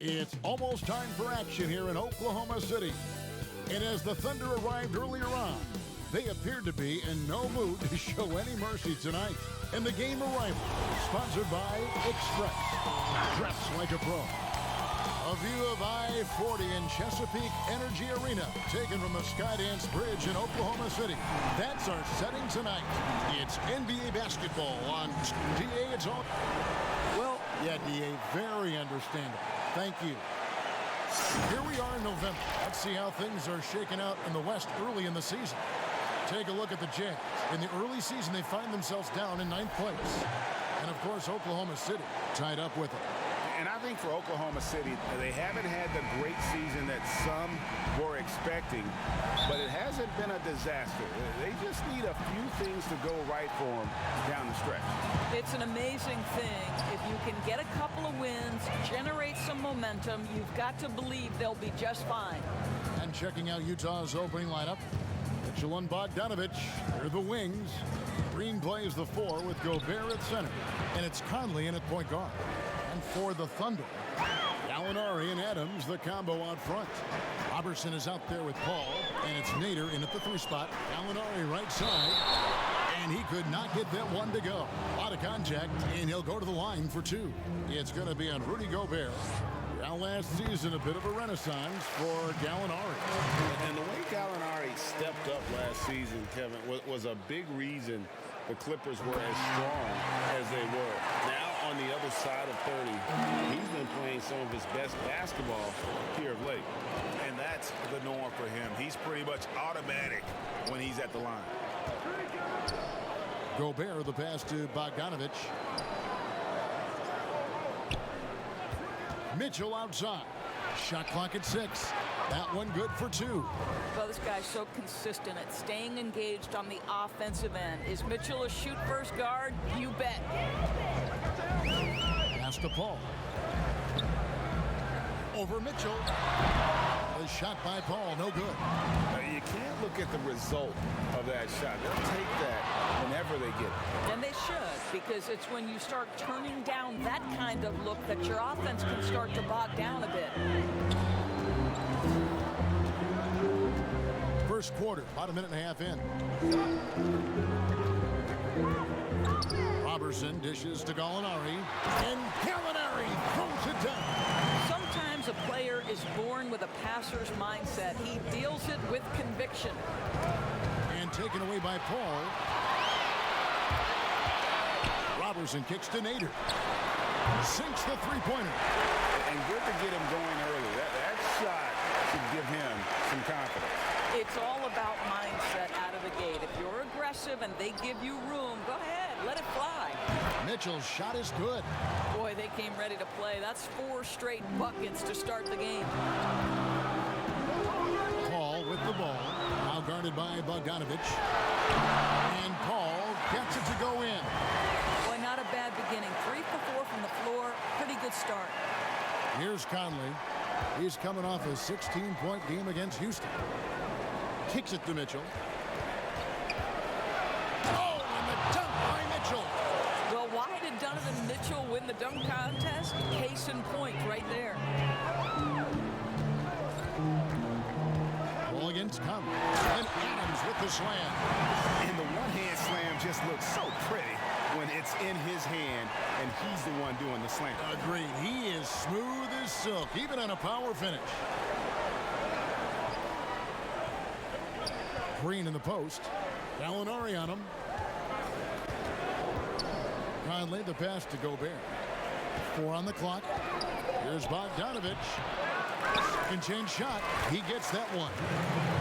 It's almost time for action here in Oklahoma City. And as the Thunder arrived earlier on, they appeared to be in no mood to show any mercy tonight. And the game arrival, sponsored by Express. Dress like a pro. A view of I-40 in Chesapeake Energy Arena, taken from the Skydance Bridge in Oklahoma City. That's our setting tonight. It's NBA basketball on DA. It's all. Well, yeah, DA, very understandable. Thank you. Here we are in November. Let's see how things are shaking out in the West early in the season. Take a look at the Jazz. In the early season, they find themselves down in 9th place. And, of course, Oklahoma City tied up with it. And I think for Oklahoma City, they haven't had the great season that some were expecting, but it hasn't been a disaster. They just need a few things to go right for them down the stretch. It's an amazing thing. If you can get a couple of wins, generate some momentum, you've got to believe they'll be just fine. And checking out Utah's opening lineup, Mitchell and Bogdanovich, they're the wings. Green plays the 4 with Gobert at center. And it's Conley in at point guard. And for the Thunder, Gallinari and Adams, the combo out front. Robertson is out there with Paul, and it's Nader in at the 3 spot. Gallinari right side, and he could not get that one to go. A lot of contact, and he'll go to the line for 2. It's going to be on Rudy Gobert. Now last season, a bit of a renaissance for Gallinari. And the way Gallinari stepped up last season, Kevin, was a big reason the Clippers were as strong as they were. Now, on the other side of 30, he's been playing some of his best basketball here of late. And that's the norm for him. He's pretty much automatic when he's at the line. Gobert, the pass to Bogdanovich. Mitchell outside. Shot clock at 6. That one good for 2. Well, this guy's so consistent at staying engaged on the offensive end. Is Mitchell a shoot-first guard? You bet. Pass to Paul. Over Mitchell. A shot by Paul, no good. You can't look at the result of that shot. They'll take that whenever they get it. And they should, because it's when you start turning down that kind of look that your offense can start to bog down a bit. First quarter, about a minute and a half in. Robertson dishes to Gallinari, and Gallinari throws it down. Sometimes a player is born with a passer's mindset. He deals it with conviction. And taken away by Paul. Robertson kicks to Nader. Sinks the three-pointer. And good to get him going early. That shot should give him some confidence. It's all about mindset out of the gate. If you're aggressive and they give you room, go ahead, let it fly. Mitchell's shot is good. Boy, they came ready to play. That's 4 straight buckets to start the game. Paul with the ball. Now guarded by Bogdanovich. And Paul gets it to go in. Boy, not a bad beginning. 3 for 4 from the floor. Pretty good start. Here's Conley. He's coming off a 16-point game against Houston. Kicks it to Mitchell. Oh, and the dunk by Mitchell. Well, why did Donovan Mitchell win the dunk contest? Case in point right there. Ball against Conley. And Adams with the slam. And the one-hand slam just looks so pretty when it's in his hand and he's the one doing the slam. Agreed. He is smooth as silk, even on a power finish. Green in the post. Gallinari on him. Conley, the pass to Gobert. 4 on the clock. Here's Bogdanovich. Second change shot. He gets that one.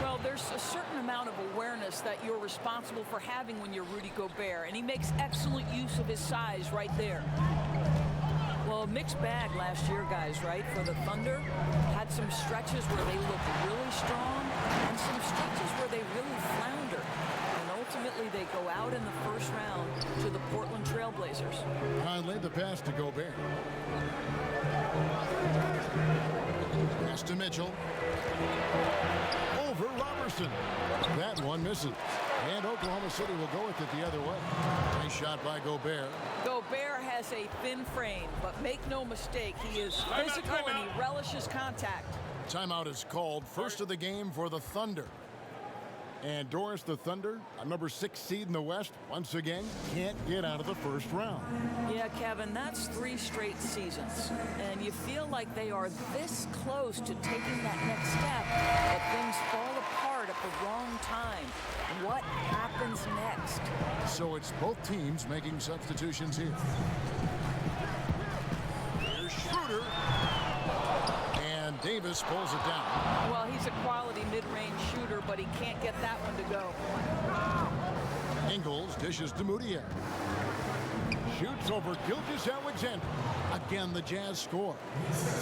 Well, there's a certain amount of awareness that you're responsible for having when you're Rudy Gobert, and he makes excellent use of his size right there. Well, a mixed bag last year, guys, right? For the Thunder, had some stretches where they looked really strong and some stretches where they really flounder. And ultimately, they go out in the first round to the Portland Trailblazers. Conley, the pass to Gobert. Pass to Mitchell. Over Robertson. That one misses. And Oklahoma City will go with it the other way. Nice shot by Gobert. Gobert has has a thin frame, but make no mistake, he is physical and he relishes contact. Timeout is called. First of the game for the Thunder. And Doris, the Thunder, a number 6 seed in the West, once again, can't get out of the first round. Yeah, Kevin, that's 3 straight seasons. And you feel like they are this close to taking that next step, but things fall apart at the wrong time. What happens next? So it's both teams making substitutions here. Here's Schroeder. And Davis pulls it down. Well, he's a quality mid-range shooter, but he can't get that one to go. Ingles dishes to Moutier. Shoots over Gilgeous-Alexander. Again, the Jazz score.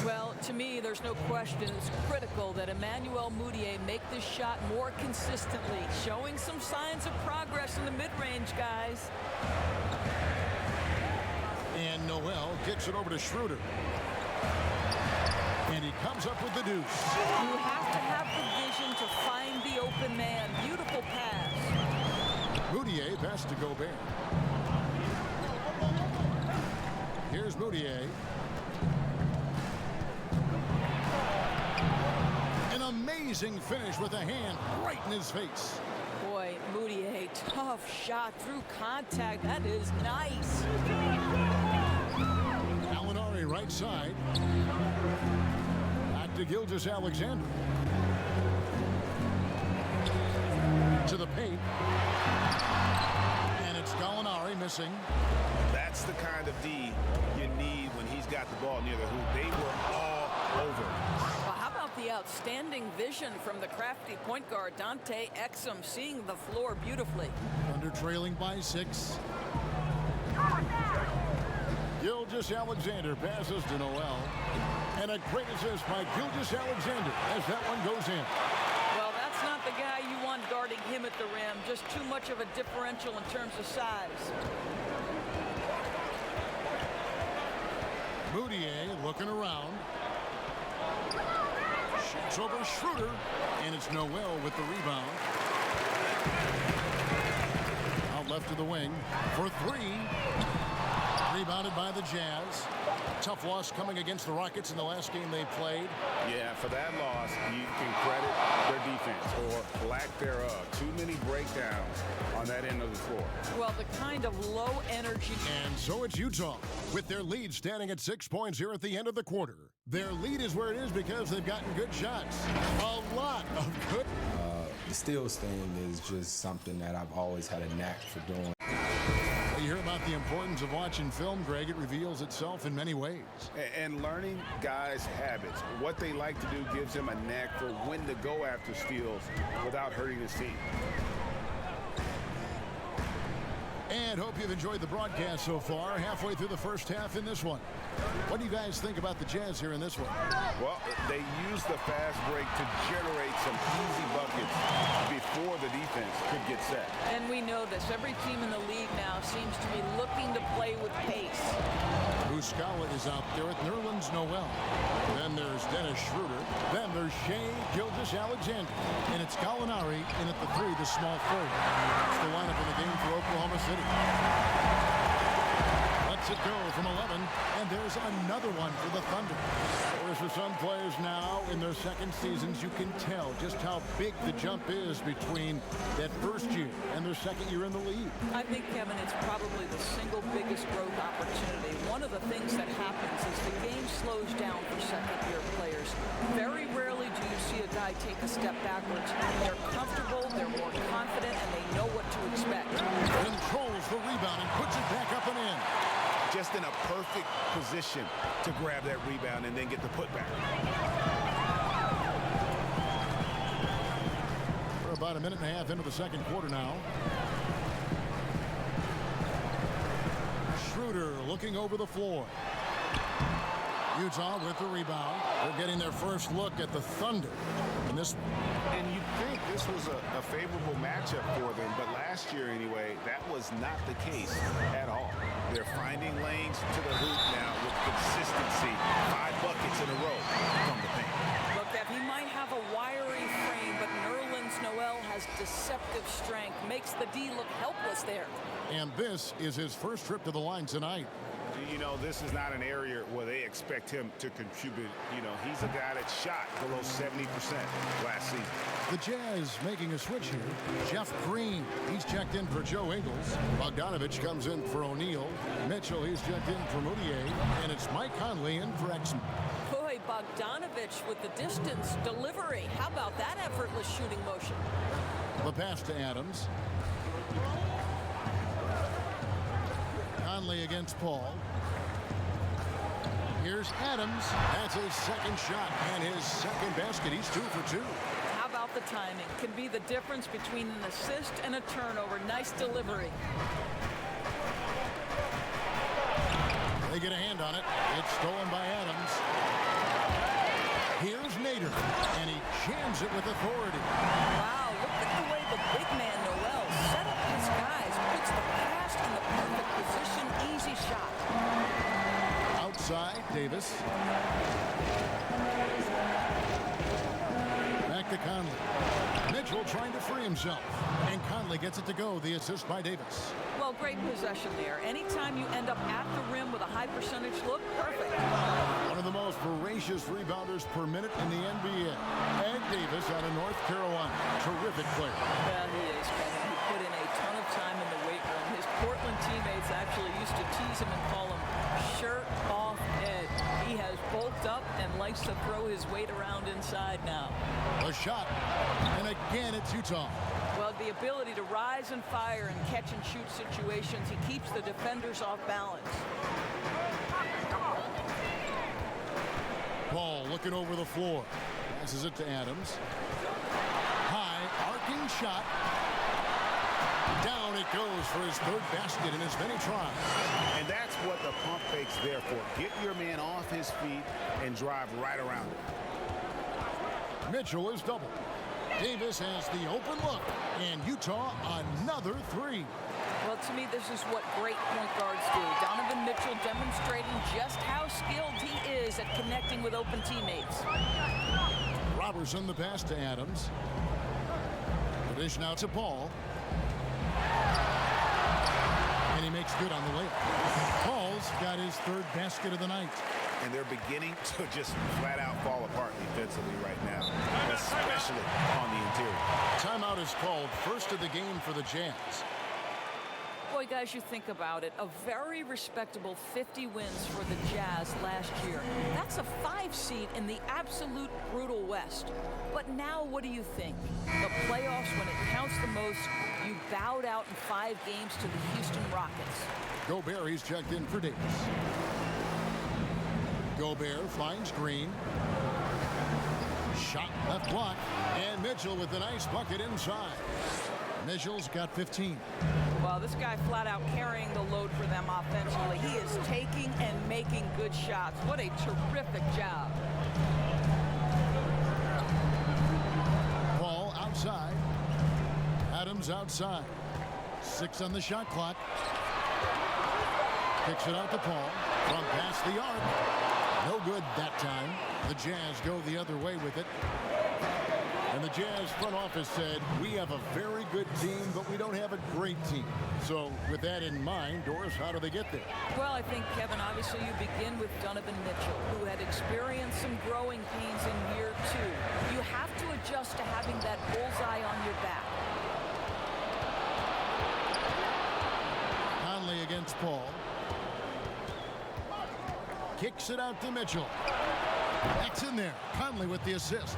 Well, to me, there's no question it's critical that Emmanuel Moutier make this shot more consistently, showing some signs of progress in the mid-range, guys. And Noel kicks it over to Schroeder. And he comes up with the deuce. You have to have the vision to find the open man. Beautiful pass. Moutier pass to Gobert. Here's Moutier. An amazing finish with a hand right in his face. Boy, Moutier, tough shot through contact. That is nice. Gallinari right side. Back to Gilgeous-Alexander. To the paint. And it's Gallinari missing. That's the kind of D you need when he's got the ball near the hoop. They were all over. Well, how about the outstanding vision from the crafty point guard, Dante Exum, seeing the floor beautifully. Thunder trailing by 6. Gilgeous-Alexander passes to Noel. And a great assist by Gilgeous-Alexander as that one goes in. Well, that's not the guy you want guarding him at the rim. Just too much of a differential in terms of size. Moutier looking around. Shoots over Schroeder. And it's Noel with the rebound. Out left to the wing for 3. Rebounded by the Jazz. Tough loss coming against the Rockets in the last game they played. Yeah, for that loss, you can credit their defense or lack thereof. Too many breakdowns on that end of the floor. Well, the kind of low energy. And so it's Utah with their lead standing at 6 points here at the end of the quarter. Their lead is where it is because they've gotten good shots. A lot of good. The steals thing is just something that I've always had a knack for doing. You hear about the importance of watching film, Greg. It reveals itself in many ways. And learning guys' habits. What they like to do gives them a knack for when to go after steals without hurting his team. And hope you've enjoyed the broadcast so far. Halfway through the first half in this one. What do you guys think about the Jazz here in this one? Well, they used the fast break to generate some easy buckets before the defense could get set. And we know this. Every team in the league now seems to be looking to play with pace. Muscala is out there with Nerlens Noel. Then there's Dennis Schroeder. Then there's Shai Gilgeous-Alexander. And it's Gallinari in at the 3, the small forward. That's the lineup in the game for Oklahoma City. Lets it go from 11, and there's another one for the Thunder. Whereas for some players now in their second seasons, you can tell just how big the jump is between that first year and their second year in the league. I think, Kevin, it's probably the single biggest growth opportunity. One of the things that happens is the game slows down for second-year players. Very rarely do you see a guy take a step backwards. They're comfortable, they're more confident, and they know what to expect. Controls the rebound and puts it back up and in. Just in a perfect position to grab that rebound and then get the putback. We're about a minute and a half into the second quarter now. Schroeder looking over the floor. Utah with the rebound. They're getting their first look at the Thunder in this one. And you'd think this was a favorable matchup for them, but last year anyway, that was not the case at all. They're finding lanes to the hoop now with consistency. 5 buckets in a row from the paint. Look, that he might have a wiry frame, but Nerlens Noel has deceptive strength. Makes the D look helpless there. And this is his first trip to the line tonight. You know, this is not an area where they expect him to contribute. You know, he's a guy that shot below 70% last season. The Jazz making a switch here. Jeff Green, he's checked in for Joe Ingles. Bogdanovich comes in for O'Neal. Mitchell, he's checked in for Moutier. And it's Mike Conley in for Exum. Boy, Bogdanovich with the distance delivery. How about that effortless shooting motion? The pass to Adams. Conley against Paul. Here's Adams. That's his second shot and his second basket. He's 2 for 2. How about the timing? Can be the difference between an assist and a turnover. Nice delivery. They get a hand on it. It's stolen by Adams. Here's Nader, and he jams it with authority. Wow, look at the way the big man, Noel, set up his guys, puts the pass in the perfect position, easy shot. Outside, Davis. Back to Conley. Mitchell trying to free himself, and Conley gets it to go. The assist by Davis. Well, great possession there. Anytime you end up at the rim with a high percentage look, perfect. One of the most voracious rebounders per minute in the NBA. Ed Davis out of North Carolina. Terrific player. Yeah, he is, Kevin. He put in a ton of time in the weight room. His Portland teammates actually used to tease him and call him shirt off Ed. He has bulked up and likes to throw his weight around inside now. A shot. And again, it's Utah. Well, the ability to rise and fire in catch and shoot situations, he keeps the defenders off balance. Paul looking over the floor. Passes it to Adams. High, arcing shot. Down it goes for his third basket in as many tries. And that's what the pump fake's there for. Get your man off his feet and drive right around him. Mitchell is double. Davis has the open look, and Utah another three. Well, to me, this is what great point guards do. Donovan Mitchell demonstrating just how skilled he is at connecting with open teammates. Robertson the pass to Adams. The dish now to Paul. And he makes good on the layup. Paul's got his third basket of the night. And they're beginning to just flat out fall apart defensively right now, especially on the interior. Timeout is called, first of the game for the Jazz. Boy, guys, you think about it, a very respectable 50 wins for the Jazz last year. That's a 5 seed in the absolute brutal West. But now what do you think? The playoffs, when it counts the most, you bowed out in 5 games to the Houston Rockets. Gobert, he's checked in for Davis. Gobert finds Green. Shot left block. And Mitchell with a nice bucket inside. Mitchell's got 15. Well, this guy flat out carrying the load for them offensively. He is taking and making good shots. What a terrific job. Paul outside. Adams outside. 6 on the shot clock. Kicks it out to Paul. From past the arc. No good that time. The Jazz go the other way with it. And the Jazz front office said, we have a very good team, but we don't have a great team. So with that in mind, Doris, how do they get there? Well, I think, Kevin, obviously you begin with Donovan Mitchell, who had experienced some growing pains in year 2. You have to adjust to having that bullseye on your back. Conley against Paul. Kicks it out to Mitchell. That's in there. Conley with the assist.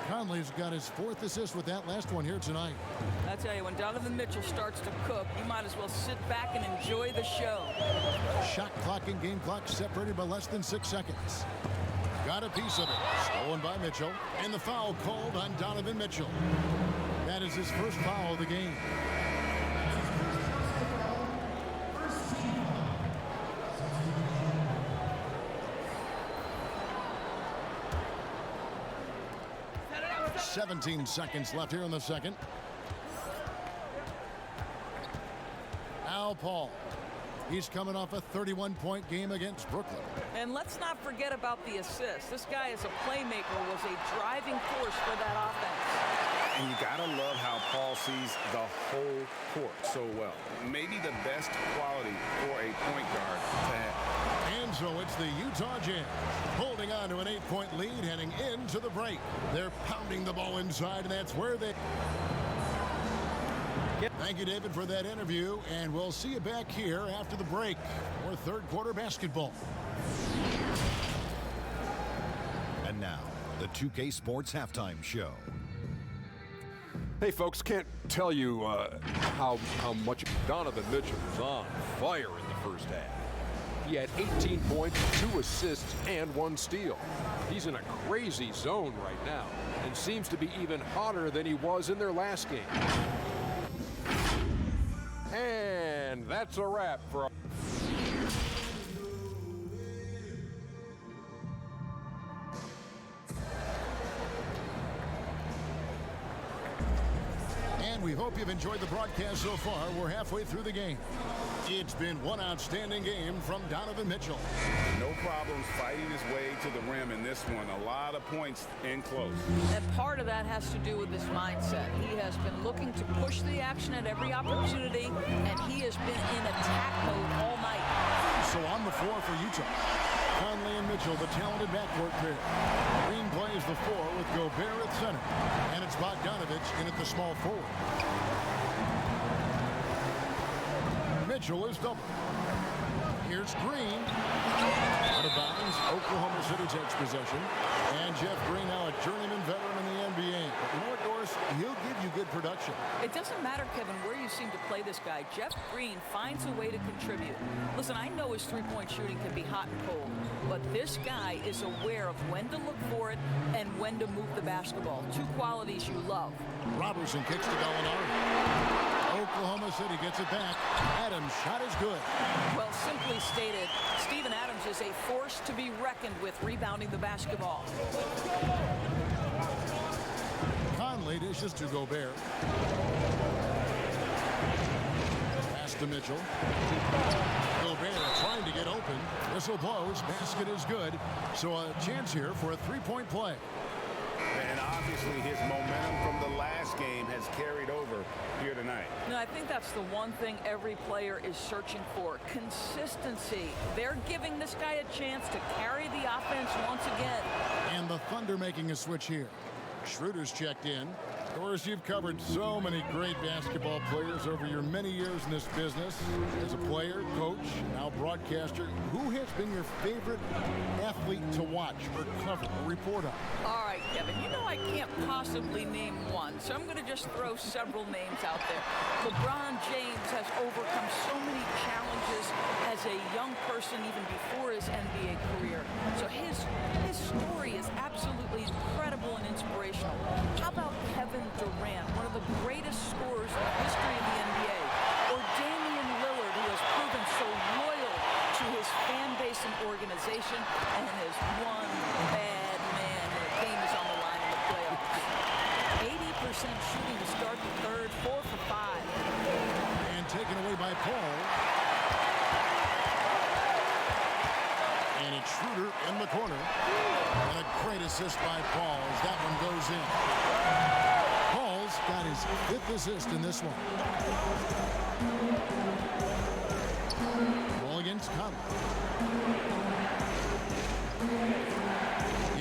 Conley's got his 4th assist with that last one here tonight. I tell you, when Donovan Mitchell starts to cook, you might as well sit back and enjoy the show. Shot clock and game clock separated by less than 6 seconds. Got a piece of it. Stolen by Mitchell. And the foul called on Donovan Mitchell. That is his first foul of the game. "17 seconds left here in the second. Al Paul. He's coming off a 31-point game against Brooklyn. And let's not forget about the assist. This guy is a playmaker, was a driving force for that offense. And you got to love how Paul sees the whole court. so well. Maybe the best quality for a point guard to have. And so it's the Utah Jazz holding on to an 8-point lead heading into the break. They're pounding the ball inside, and that's where they... Thank you, David, for that interview, and we'll see you back here after the break for third quarter basketball. And now, the 2K Sports Halftime Show. Hey, folks, can't tell you how much Donovan Mitchell was on fire in the first half. He had 18 points, 2 assists, and 1 steal. He's in a crazy zone right now and seems to be even hotter than he was in their last game. And that's a wrap for... And we hope you've enjoyed the broadcast so far. We're halfway through the game. It's been one outstanding game from Donovan Mitchell. No problems fighting his way to the rim in this one. A lot of points in close. And part of that has to do with his mindset. He has been looking to push the action at every opportunity, and he has been in attack mode all night. So on the floor for Utah, Conley and Mitchell, the talented backcourt pair. Green plays the 4 with Gobert at center, and it's Bogdanovich in at the small forward. Mitchell is double. Here's Green. Out of bounds. Oklahoma City takes possession. And Jeff Green, now a journeyman veteran in the NBA. But you know what, Doris? He'll give you good production. It doesn't matter, Kevin, where you seem to play this guy. Jeff Green finds a way to contribute. Listen, I know his three-point shooting can be hot and cold, but this guy is aware of when to look for it and when to move the basketball. 2 qualities you love. Robertson kicks to Gallinari. Oklahoma City gets it back. Adams' shot is good. Well, simply stated, Steven Adams is a force to be reckoned with rebounding the basketball. Conley dishes to Gobert. Pass to Mitchell. Gobert trying to get open. Whistle blows. Basket is good. So a chance here for a 3-point play. And obviously his momentum from the last game has carried over here tonight. No, I think that's the one thing every player is searching for. Consistency. They're giving this guy a chance to carry the offense once again. And the Thunder making a switch here. Schroeder's checked in. Of course, you've covered so many great basketball players over your many years in this business. As a player, coach, now broadcaster, who has been your favorite athlete to watch or cover or report on? All right, Kevin, you know I can't possibly name one, so I'm going to just throw several names out there. LeBron James has overcome so many challenges as a young person even before his NBA career. So his story is absolutely incredible and inspirational. How about Kevin Durant, one of the greatest scorers in the history of the NBA, or Damian Lillard, who has proven so loyal to his fan base and organization, and is one bad man when the game is on the line in the playoffs. 80% shooting to start the third, 4 for 5. And taken away by Paul. And it's Schroeder in the corner. And a great assist by Paul as that one goes in. Paul's got his 5th assist in this one. Ball against Conley.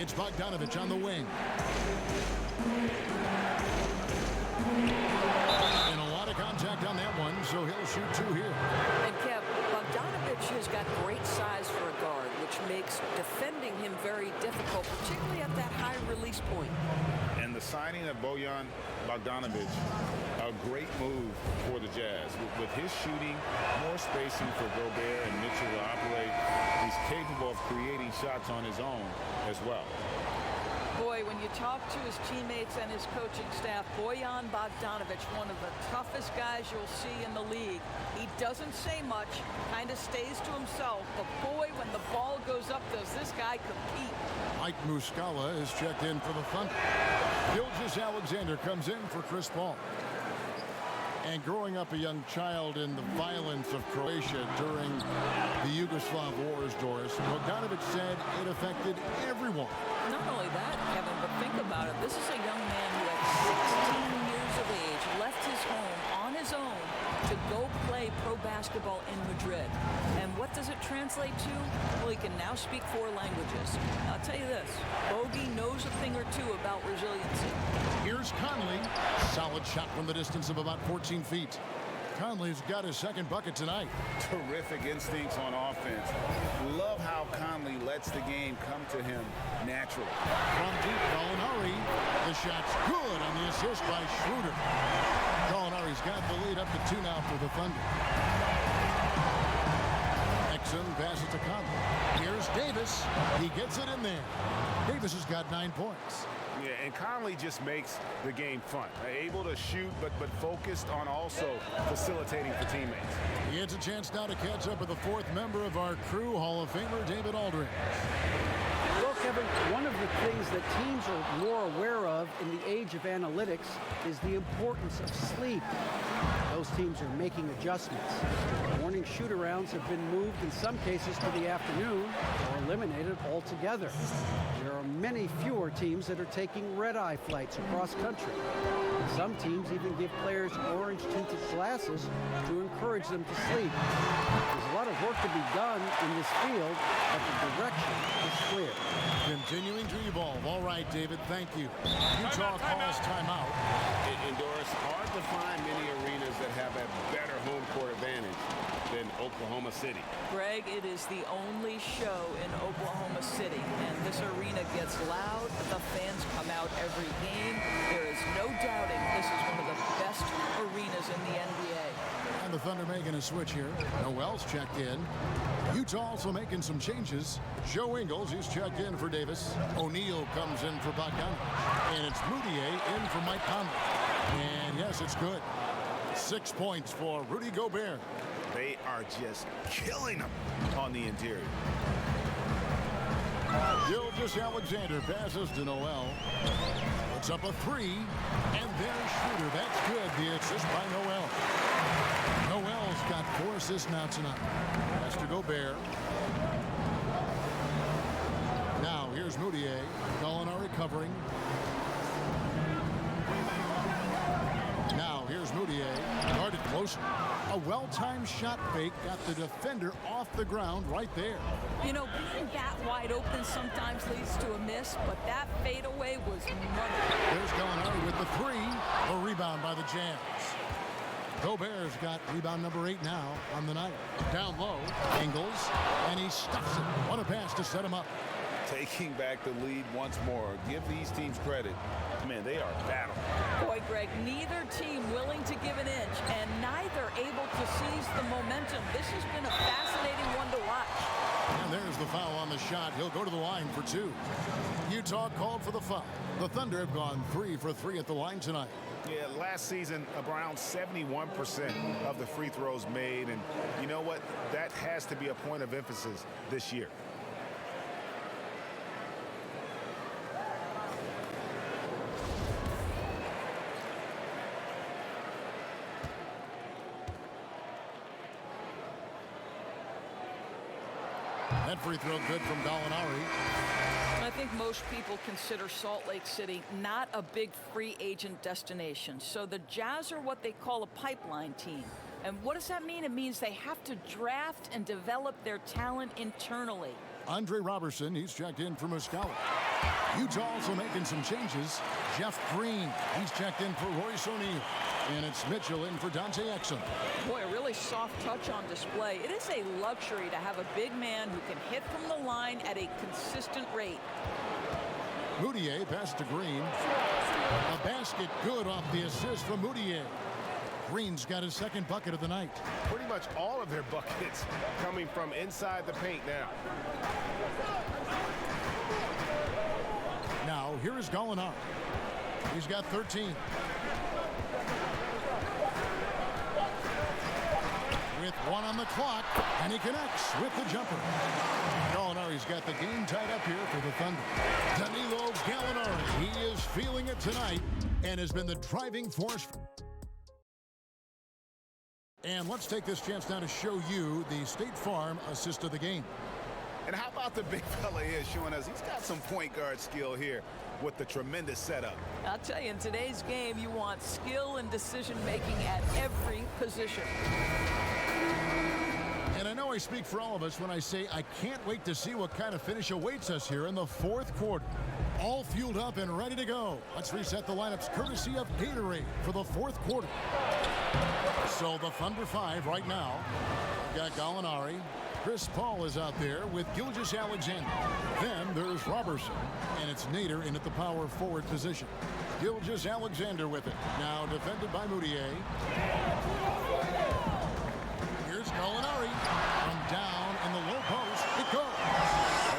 It's Bogdanovich on the wing. And a lot of contact on that one, so he'll shoot 2 here. And Kev, Bogdanovich has got great size for a guard, which makes defending him very difficult, particularly at that high release point. And the signing of Bojan Bogdanovic, a great move for the Jazz. With his shooting, more spacing for Gobert and Mitchell to operate. He's capable of creating shots on his own as well. Boy, when you talk to his teammates and his coaching staff, Bojan Bogdanovic, one of the toughest guys you'll see in the league. He doesn't say much, kind of stays to himself, but boy, when the ball goes up, does this guy compete. Mike Muscala is checked in for the Thunder. Gilgeous-Alexander comes in for Chris Paul. And growing up a young child in the violence of Croatia during the Yugoslav wars, Doris, Bogdanovic said it affected everyone. Not only that, Kevin, but think about it. This is a young man who at 16 years of age left his home on his own to go play pro basketball in Madrid. And what does it translate to? Well, he can now speak 4 languages. I'll tell you this, Bogey knows a thing or two about resiliency. Here's Conley. Solid shot from the distance of about 14 feet. Conley's got his second bucket tonight. Terrific instincts on offense. Love how Conley lets the game come to him naturally. From deep, Gallinari. The shot's good on the assist by Schroeder. Gallinari's got the lead up to 2 now for the Thunder. Exum passes to Conley. Here's Davis. He gets it in there. Davis has got 9 points. Yeah, and Conley just makes the game fun. Able to shoot, but focused on also facilitating for teammates. He gets a chance now to catch up with the 4th member of our crew, Hall of Famer David Aldridge. Well, Kevin, one of the things that teams are more aware of in the age of analytics is the importance of sleep. Those teams are making adjustments. Morning shoot-arounds have been moved in some cases to the afternoon or eliminated altogether. There are many fewer teams that are taking red-eye flights across country. Some teams even give players orange-tinted glasses to encourage them to sleep. There's a lot of work to be done in this field, but the direction is clear. Continuing to evolve. All right, David, thank you. Utah calls timeout. Doris, hard to find many arenas that have a better home court advantage than Oklahoma City. Greg, it is the only show in Oklahoma City, and this arena gets loud. The fans come out every game. There is no doubting this is one of the best arenas in the NBA. And the Thunder making a switch here. Noel's checked in. Utah also making some changes. Joe Ingles, he's checked in for Davis. O'Neal comes in for Bogdanovich. And it's Moutier in for Mike Conley. And yes, it's good. 6 points for Rudy Gobert. They are just killing them on the interior. Gilgeous Alexander passes to Noel. Puts up a 3. And there's Schroeder. That's good. The assist by Noel. Noel's got 4 assists now tonight. Pass to Gobert. Now here's Moutier. Gallinari covering. Now here's Moutier. Guarded closer. A well-timed shot fake got the defender off the ground right there. You know, being that wide open sometimes leads to a miss, but that fadeaway was money. There's Gallinari with the 3. A rebound by the Jazz. Gobert's got rebound number 8 now on the night. Down low, Ingles, and he stuffs it. What a pass to set him up. Taking back the lead once more. Give these teams credit. Man, they are battling. Boy, Greg, neither team willing to give an inch and neither able to seize the momentum. This has been a fascinating one to watch. And there's the foul on the shot. He'll go to the line for 2. Utah called for the foul. The Thunder have gone 3 for 3 at the line tonight. Yeah, last season, around 71% of the free throws made. And you know what? That has to be a point of emphasis this year. That free throw good from Gallinari. I think most people consider Salt Lake City not a big free agent destination. So the Jazz are what they call a pipeline team. And what does that mean? It means they have to draft and develop their talent internally. Andre Robertson, he's checked in for Muscala. Utah also making some changes. Jeff Green, he's checked in for Royce O'Neal. And it's Mitchell in for Dante Exum. Boy, a really soft touch on display. It is a luxury to have a big man who can hit from the line at a consistent rate. Moutier passes to Green. A basket good off the assist from Moutier. Green's got his second bucket of the night. Pretty much all of their buckets coming from inside the paint now. Now, here is Gallinari. He's got 13. With 1 on the clock, and he connects with the jumper. Gallinari's got the game tied up here for the Thunder. Danilo Gallinari, he is feeling it tonight and has been the driving force. And let's take this chance now to show you the State Farm assist of the game. And how about the big fella here showing us he's got some point guard skill here with the tremendous setup. I'll tell you, in today's game, you want skill and decision-making at every position. And I know I speak for all of us when I say I can't wait to see what kind of finish awaits us here in the fourth quarter. All fueled up and ready to go. Let's reset the lineups courtesy of Gatorade for the fourth quarter. So the Thunder 5 right now. We've got Gallinari. Chris Paul is out there with Gilgeous-Alexander. Then there's Robertson, and it's Nader in at the power forward position. Gilgeous-Alexander with it. Now defended by Moutier. Here's Gallinari. From down in the low post, it goes.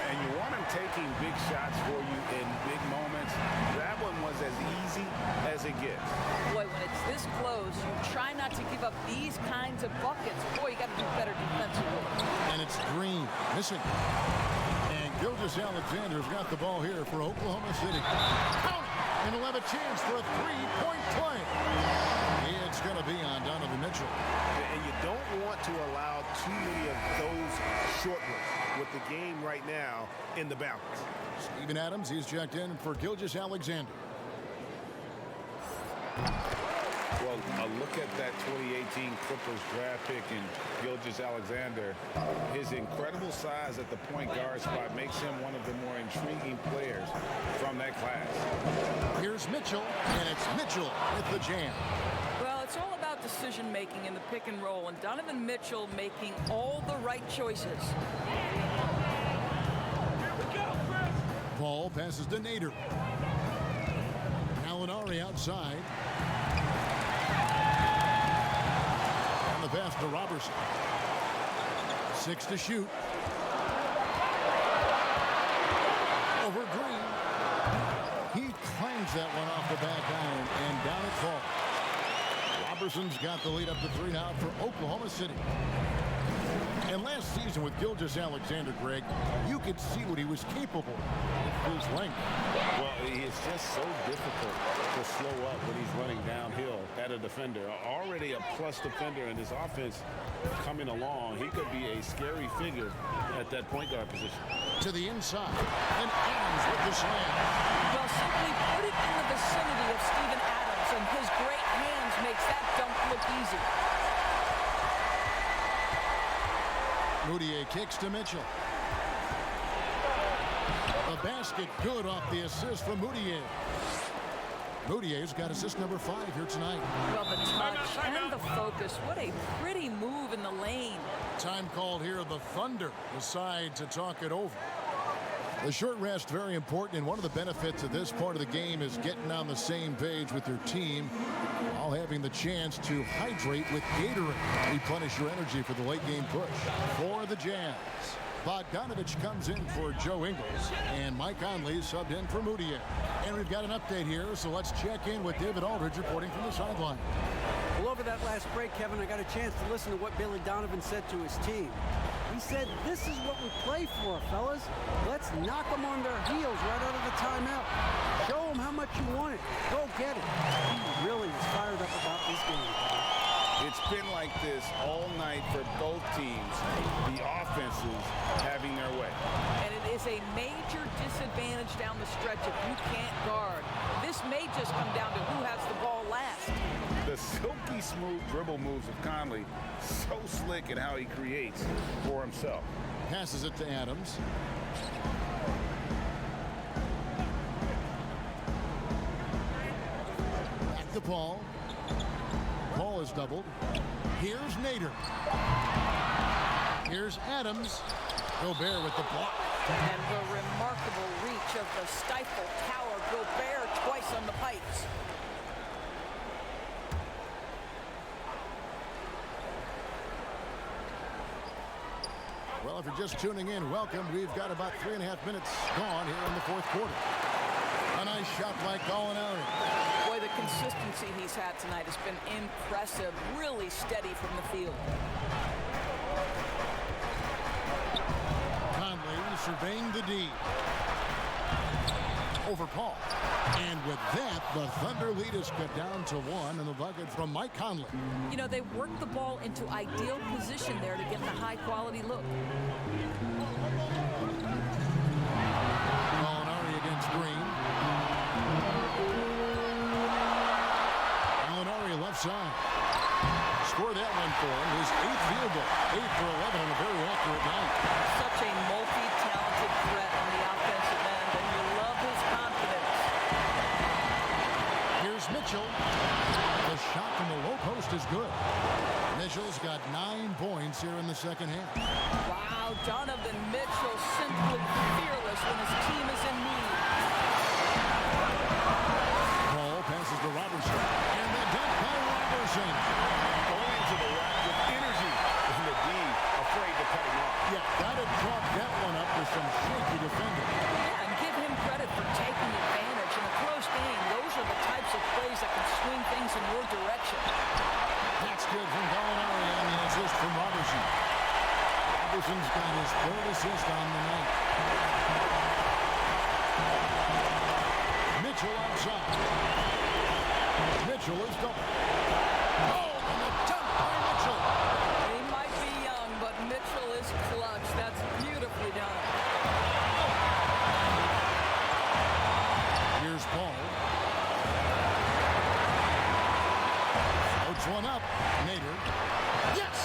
And you want him taking big shots for you in big moments. That one was as easy as it gets. Boy, when it's this close, you try not to give up these kinds of buckets. Boy, you got to do better defensively. And it's Green missing. And Gilgeous-Alexander's got the ball here for Oklahoma City. Count it! And he'll have a chance for a three-point play. It's going to be on Donovan Mitchell. And you don't want to allow too many of those short ones with the game right now in the balance. Steven Adams, he's checked in for Gilgeous-Alexander. Well, a look at that 2018 Clippers draft pick in Gilgeous-Alexander. His incredible size at the point guard spot makes him one of the more intriguing players from that class. Here's Mitchell, and it's Mitchell with the jam. Well, it's all about decision-making in the pick and roll, and Donovan Mitchell making all the right choices. Paul passes to Nader. Gallinari outside. And the pass to Robertson. 6 to shoot. Over Green. He claims that one off the back iron, and down it falls. Robertson's got the lead up to 3 now for Oklahoma City. And last season with Gilgeous-Alexander, Greg, you could see what he was capable of with his length. Well, it's just so difficult to slow up when he's running downhill at a defender. Already a plus defender in his offense coming along. He could be a scary figure at that point guard position. To the inside, and Adams with the slam. Well, simply put it in the vicinity of Steven Adams, and his great hands makes that dunk look easy. Moutier kicks to Mitchell. The basket good off the assist from Moutier. Moutier's got assist number 5 here tonight. Well, the touch and the focus. What a pretty move in the lane. Time called here. The Thunder decide to talk it over. The short rest, very important, and one of the benefits of this part of the game is getting on the same page with your team, while having the chance to hydrate with Gatorade. Replenish your energy for the late game push. For the Jazz, Bogdanovich comes in for Joe Ingles, and Mike Conley subbed in for Moutier. And we've got an update here, so let's check in with David Aldridge reporting from the sideline. Well, over that last break, Kevin, I got a chance to listen to what Billy Donovan said to his team. He said, "This is what we play for, fellas. Let's knock them on their heels right out of the timeout. Show them how much you want it. Go get it." He really was fired up about this game. It's been like this all night for both teams. The offenses having their way. And it is a major disadvantage down the stretch if you can't guard. This may just come down to who has the ball last. The silky smooth dribble moves of Conley, so slick in how he creates for himself. Passes it to Adams. Back to Paul. Paul is doubled. Here's Nader. Here's Adams. Gobert with the block. And the remarkable reach of the stifle tower. Gobert twice on the pipes. Well, if you're just tuning in, welcome. We've got about 3.5 minutes gone here in the fourth quarter. A nice shot by Gallinari. Boy, the consistency he's had tonight has been impressive. Really steady from the field. Conley surveying the D. over Paul. And with that, the Thunder lead is cut down to 1 in the bucket from Mike Conley. You know, they worked the ball into ideal position there to get the high-quality look. Gallinari against Green. Gallinari left side. Score that one for him. His 8th field goal. 8 for 11 on a very accurate night. Such a multi-talented threat on the offensive end, and you love his confidence. Here's Mitchell. The shot from the low post is good. Mitchell's got 9 points here in the second half. Wow, Donovan Mitchell simply fearless when his team is in need. Paul passes to Robertson. And the dunk by Robertson. Going into the rack with energy. And the D afraid to cut him off. Yeah, gotta chalk that one up with some shaky defending. Yeah, and give him credit for taking advantage. In a close game, those are the types of plays that can swing things in your direction. That's good from Gallinari on the assist from Robertson. Robertson's got his 3rd assist on the night. Mitchell outside. Mitchell is double. Oh, and the dunk by Mitchell. He might be young, but Mitchell is clutch. That's beautifully done. Here's Paul. Floats one up. Nader. Yes!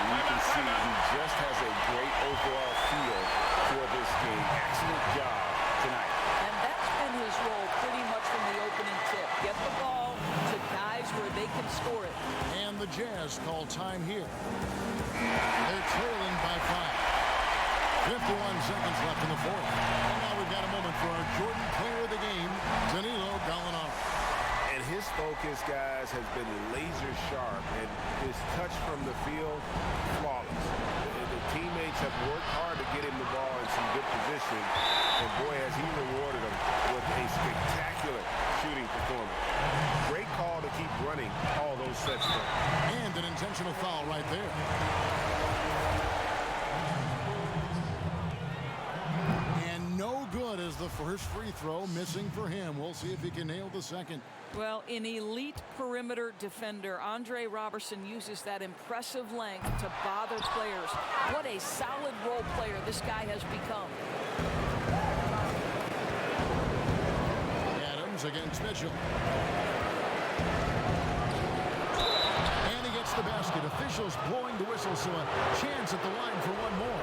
You can see he just has a great overall feel for this game. Excellent job tonight. And that's been his role pretty much from the opening tip. Get the ball to guys where they can score it. And the Jazz call time here. They're trailing by 5. 51 seconds left in the 4th. And now we've got a moment for our Jordan player of the game, Danilo Gallinari. And his focus, guys, has been laser sharp, and his touch from the field, flawless. The teammates have worked hard to get him the ball in some good position, and boy, has he rewarded them with a spectacular shooting performance. Great call to keep running all those sets. And an intentional foul right there. And no good as the first free throw missing for him. We'll see if he can nail the second. Well, an elite perimeter defender, Andre Robertson uses that impressive length to bother players. What a solid role player this guy has become. Adams against Mitchell. And he gets the basket. Officials blowing the whistle, so a chance at the line for one more.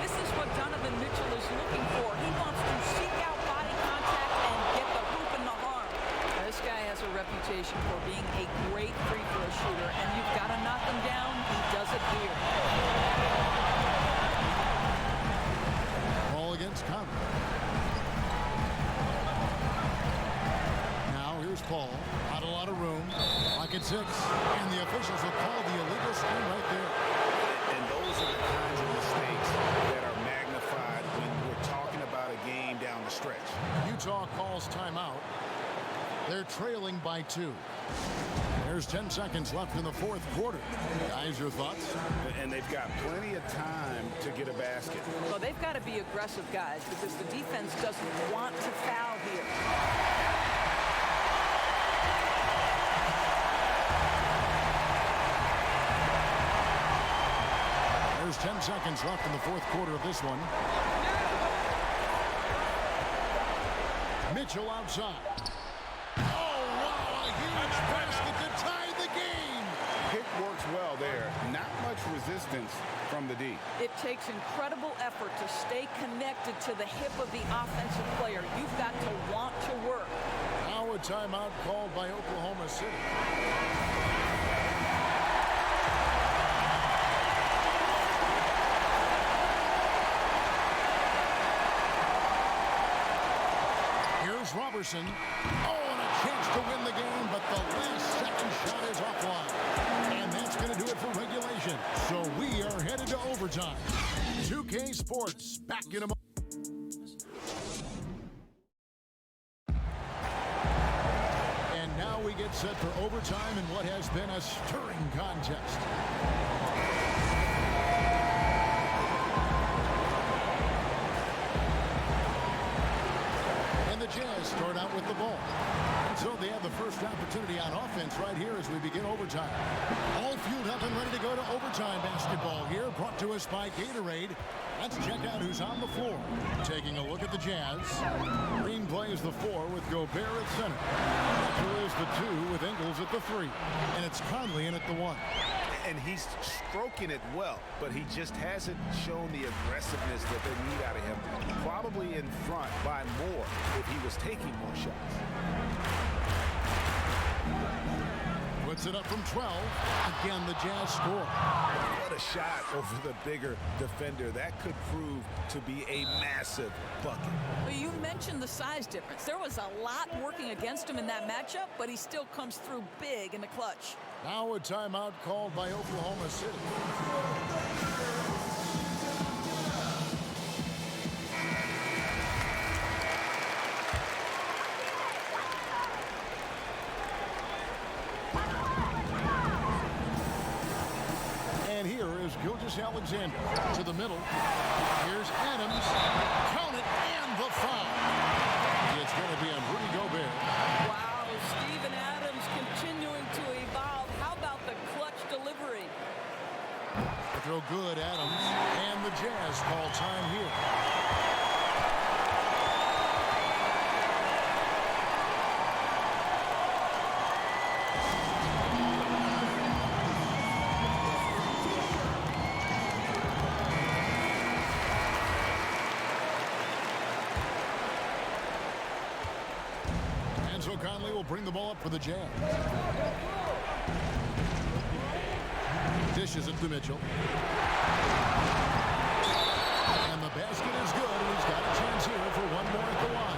This is what Donovan Mitchell is looking for. He wants to seek out body contact and get the hoop in the arm. This guy has a reputation for being a great free throw shooter, and you've got to knock him down. He does it here. Ball against Conley. Now here's Paul. Not a lot of room. Pocket 6. And the officials will call the illegal screen right there. And those are the kinds of mistakes that are magnified when we're talking about a game down the stretch. Utah calls timeout. They're trailing by 2. There's 10 seconds left in the 4th quarter. Guys, your thoughts? And they've got plenty of time to get a basket. Well, they've got to be aggressive, guys, because the defense doesn't want to foul here. There's 10 seconds left in the 4th quarter of this one. Mitchell outside. Oh, wow, a huge basket to tie the game. Pick works well there. Not much resistance from the D. It takes incredible effort to stay connected to the hip of the offensive player. You've got to want to work. Now a timeout called by Oklahoma City. Robertson. Oh, and a chance to win the game, but the last second shot is offline. And that's going to do it for regulation. So we are headed to overtime. 2K Sports, back in a moment. And now we get set for overtime in what has been a stirring contest. with the ball. And so they have the first opportunity on offense right here as we begin overtime. All fueled up and ready to go to overtime basketball here, brought to us by Gatorade. Let's check out who's on the floor. Taking a look at the Jazz. Green plays the 4 with Gobert at center. Tucker is the 2 with Ingles at the 3. And it's Conley in at the 1. And he's stroking it well, but he just hasn't shown the aggressiveness that they need out of him. Probably in front by more if he was taking more shots. Puts it up from 12. Again, the Jazz score. What a shot over the bigger defender. That could prove to be a massive bucket. Well, you mentioned the size difference. There was a lot working against him in that matchup, but he still comes through big in the clutch. Now a timeout called by Oklahoma City. And here is CPUvsCPU to the middle. Here's Adams. Count it, and the foul. It's going to be on Rudy Gobert. Wow, Steven Adams continuing to evolve. How about the clutch delivery? The throw good, Adams. And the Jazz call time here. So Conley will bring the ball up for the Jazz. Dishes it to Mitchell. And the basket is good, and he's got a chance here for one more at the line.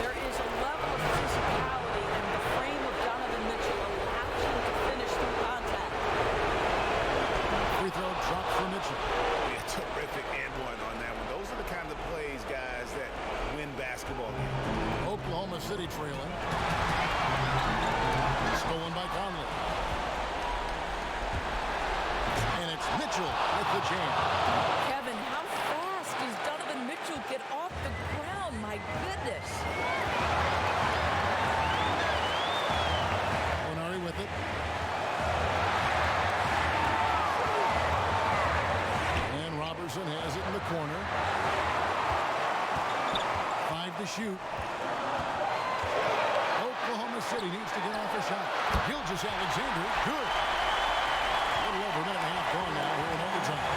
There is a level of physicality, and the frame of Donovan Mitchell allows him to finish through contact. Free throw dropped for Mitchell. Yeah, terrific and one on that one. Those are the kind of plays, guys, that win basketball games. Oklahoma City trailing. Stolen by Conley. And it's Mitchell with the jam. Kevin, how fast does Donovan Mitchell get off the ground? My goodness. Onari with it. And Robertson has it in the corner. 5 to shoot. Oklahoma City needs to get off a shot. CPUvsCPU, good. A little over a minute and a half gone now here in overtime.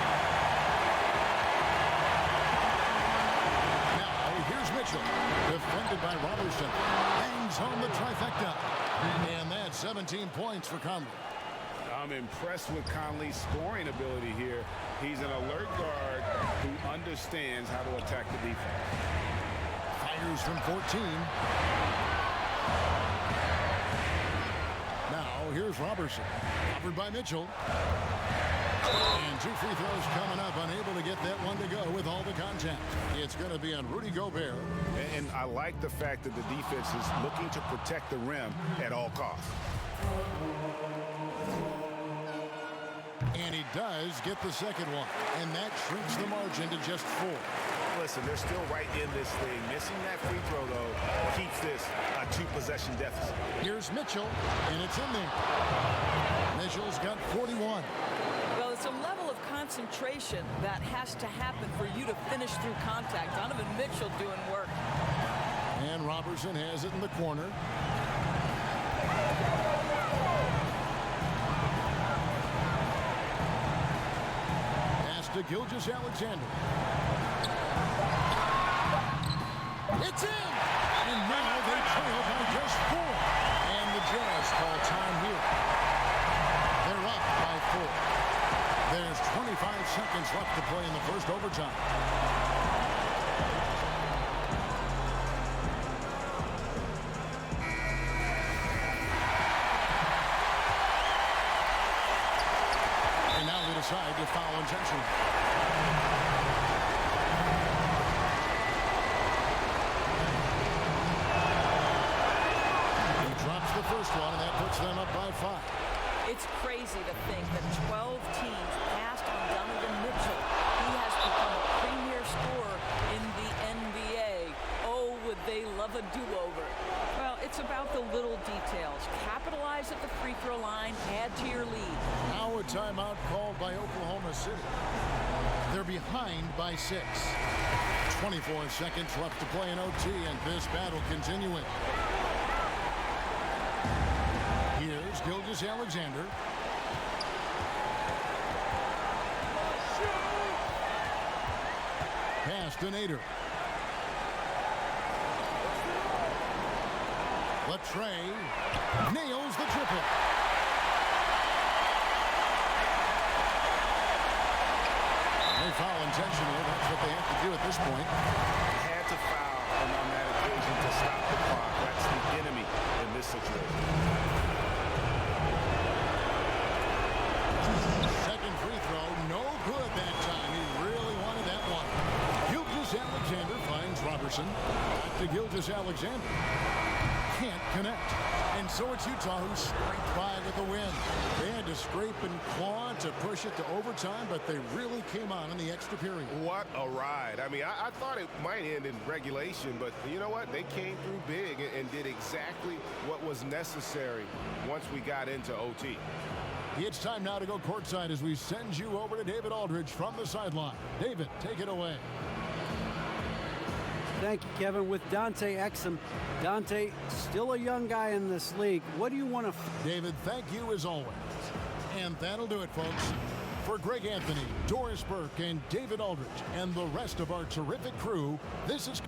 Now, here's Mitchell. Defended by Robertson. Bangs home the trifecta. And that's 17 points for Conley. I'm impressed with Conley's scoring ability here. He's an alert guard who understands how to attack the defense. Fires from 14. Now, here's Robertson. Covered by Mitchell. And 2 free throws coming up. Unable to get that one to go with all the contact. It's going to be on Rudy Gobert. And I like the fact that the defense is looking to protect the rim at all costs. And he does get the second one. And that shrinks the margin to just 4. Listen, they're still right in this thing. Missing that free throw, though, keeps this a 2-possession deficit. Here's Mitchell, and it's in there. Mitchell's got 41. Well, it's a level of concentration that has to happen for you to finish through contact. Donovan Mitchell doing work. And Robertson has it in the corner. Pass to CPUvsCPU. It's in! And now they trail by just 4. And the Jazz call time here. They're up by 4. There's 25 seconds left to play in the first overtime. And now they decide to foul intentionally. The first one, and that puts them up by 5. It's crazy to think that 12 teams passed on Donovan Mitchell. He has become a premier scorer in the NBA. Oh, would they love a do-over. called by Oklahoma City. They're behind by 6. 24 seconds left to play in OT, and this battle continuing. Here's Gilgeous-Alexander. Pass to Nader. Latrey nails the triple. They foul intentionally. That's what they have to do at this point. Had to foul on that occasion to stop the clock. That's the enemy in this situation. Second free throw, no good that time. He really wanted that one. Gilgeous-Alexander finds Robertson. Back to Gilgeous-Alexander. Can't connect. And so it's Utah who scraped by with the win. They had to scrape and claw to push it to overtime, but they really came on in the extra period. What a ride. I mean, I thought it might end in regulation, but you know what? They came through big and did exactly what was necessary once we got into OT. It's time now to go courtside as we send you over to David Aldridge from the sideline. David, take it away. Thank you, Kevin. With Dante Exum. Dante, still a young guy in this league. What do you want to... David, thank you as always. And that'll do it, folks. For Greg Anthony, Doris Burke, and David Aldridge, and the rest of our terrific crew, this is...